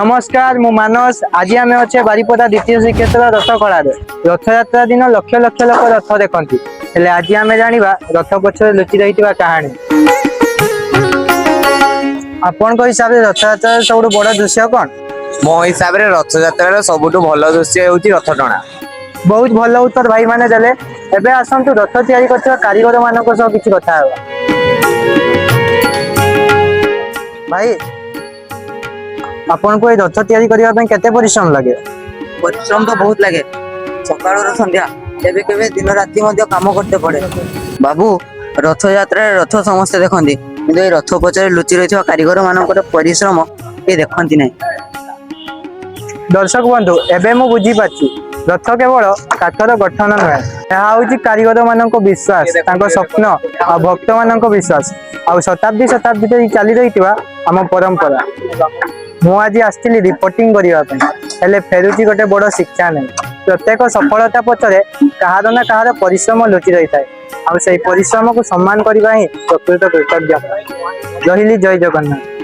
नमस्कार मु मानस आज आम अच्छे बारिपदा द्वितीय श्रीक्षेत्र रथखड़ा रथयात्रा दिन लक्ष लक्ष लोक रथ देखती हेले आज आम जाना रथ पछरे लुचि रही कहानी। आपण हिसाब से रथयात्रा सब बड़ दृश्य कौन? मो हिसाब से रथयात्रा सबुठ भल दृश्य होची रथ टଣା। बहुत भल उत्तर भाई माने देले। एबे आसंतु रथ तैयारी करथिबा कारीगर मानक सह किछि कथा हेबा। भाई आपन को रथ तैयारी करिया पय केते परिश्रम लागे? परिश्रम तो बहुत लगे सकाळ संध्या केबे केबे दिन राति मध्य काम करते पड़े। बाबू रथ यात्रा रथ समस्त देखती किंतु ए रथ पछरे लुचि रहिथिबा कारीगर मानकर परिश्रम के देखंती नै। दर्शक बंधु एबे मु बुझी पाछि रथ केवल काठर गठन नुहे यह हूँ कारीगर मानक विश्वास स्वप्न आ भक्त मान विश्वास आ शताब्दी शताब्दी धरी चली रही आम परंपरा। मु आज आसली रिपोर्टिंग करने फेरुची गोटे बड़ शिक्षा नहीं प्रत्येक सफलता पछरे कहार ना कहार परिश्रम लुचि रही है आ परिश्रम को सम्मान करने ही प्रकृत कृतज्ञ रही। जय जगन्नाथ।